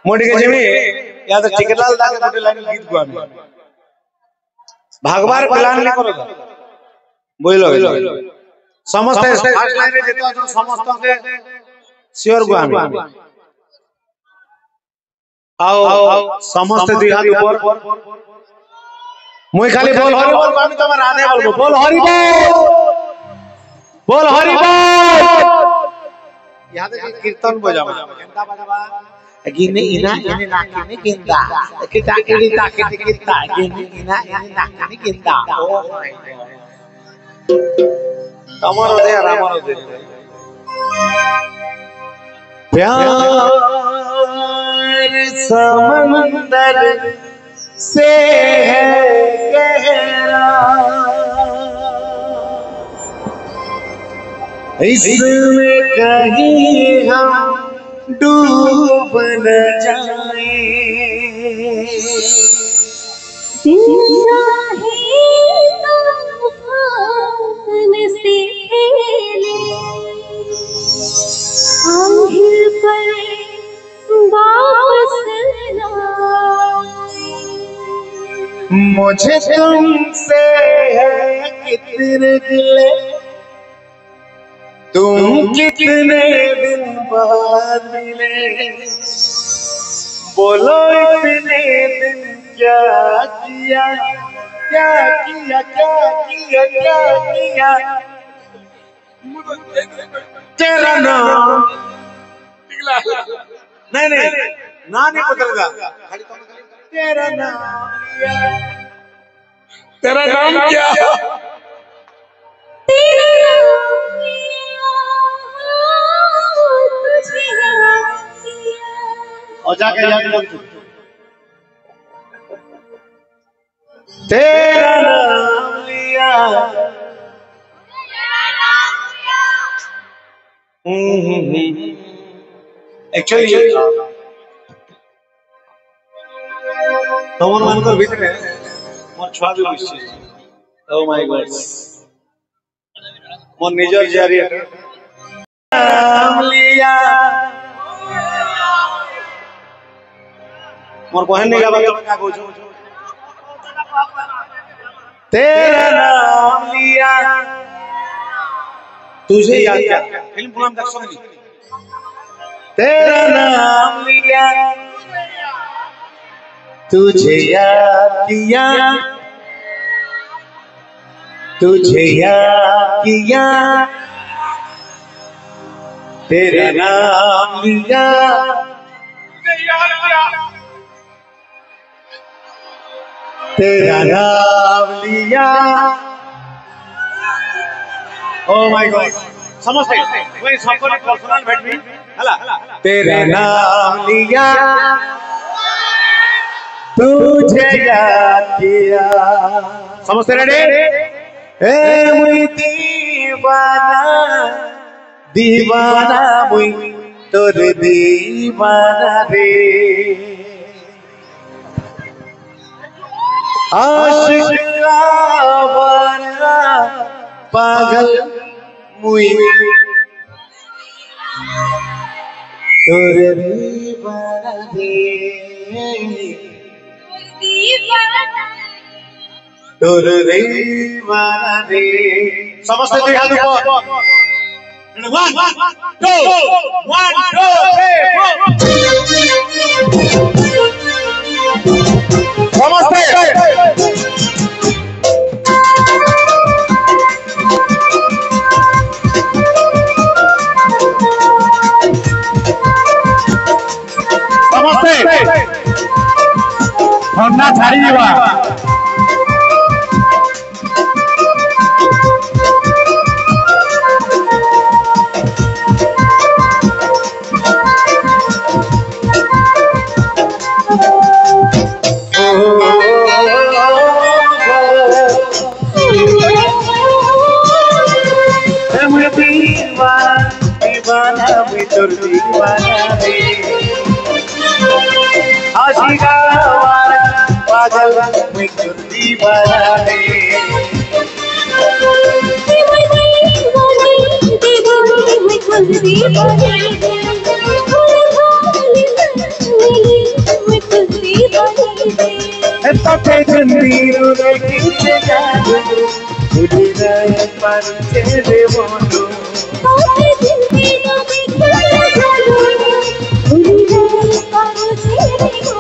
मोटी के जिमी या तो टिकटलाल दा के गुटे लाइन गीत गाबी भागवार प्लान नहीं करो बोइलो समस्त फर्स्ट लाइन रे जेतो जो समस्त के श्योर गाबी आओ समस्त दुई हाथ ऊपर मुई खाली बोल हरि बोल गाबी तमर आने बोलबो बोल हरि बोल यहाँ तो कीर्तन बजावा केंता बजावा गिने इना इने नाकिने किंदा किता किता किता गिने इना इने नाकिने किंदा ओ माय गॉड तमरो दे रामरो दे प्यार समंदर से है गहरा इसमें कहीं हम डूब न जाए जिंदा है तूफान से ले आंधिर पर वापस मुझे तुमसे है कितने गिले तुम कितने दिन बाद मिले बोलो इतने दिन क्या किया क्या किया क्या किया क्या किया तेरा नाम नहीं नहीं ना नहीं पकड़ेगा तेरा नाम क्या तेरा नाम क्या तेरा और जाके याद कर तेरा नाम लिया एक्चुअली तमन मान को ভিতরে মোর ছুয়া भी বসছে ও মাই গড मोर निजर जारी नाम लिया मोर बहन ने गावा का कहू तेरा नाम लिया तुझे याद किया फिल्म पुराम देख सकनी तेरा नाम लिया तुझे याद किया तुझे याद किया तेरा नाम लिया तेरा नाम लिया ओ माय गॉड समझते वही सबको पर्सनल भेट भी हला तेरा नाम लिया तुझे याद किया समझते रेडी ए मुई दीवाना दीवाना मुई तोर दीवाना रे आशिक आवारा पागल मुई तोर दीवाना रे तोर दीवाना रे समस्त दुई हाथ ऊपर 1 2 1 2 3 4 समस्त हमना छाड़ी जीवा दीवाना मैं तोर दीवाना रे आशिका वाला पागल मैं तोर दीवाना रे तोते जंजीरों ने खींचे जादू मुझे नहीं पाते रे बोलो तोते जंजीरों ने खींचे जादू मुझे नहीं पाते रे बोलो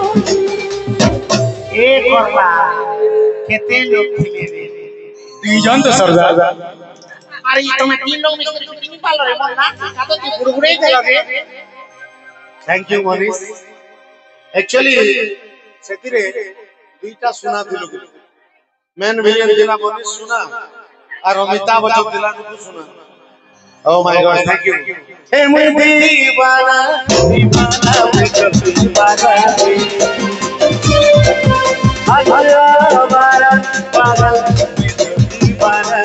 एक और बार कितने लोग थे तीन तो सरदार अरे ये तो मैं 3 लोग मिलकर छुट्टी नहीं पाल रहे हो ना का तो तू बुड़बुड़े ही लगे थैंक यू मनीष एक्चुअली सेतिरे दुईटा सुना दिलो मेन विलियन दिला मनीष सुना और अमिताभ बच्चन दिला को सुना oh my God thank you हे मुई दीवाना दीवाना दीवाना आया हमारा पागल दीवाना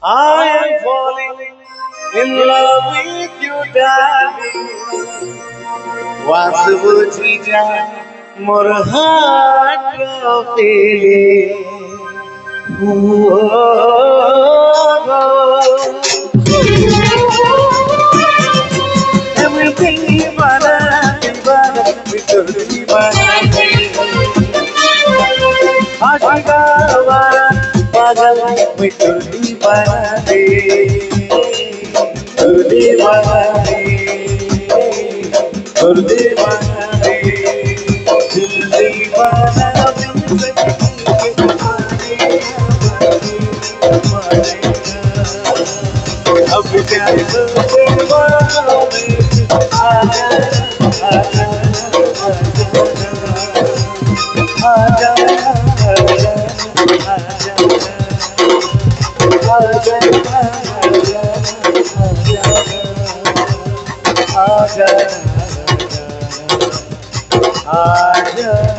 I am falling in love with you, darling. Was bujija mor heart feeling. Everything divana, divana, divana. Aashika wara pagal में दीवाना रे दीवाना रे दीवाना रे दीवाना अब प्यार आजा आजा आजा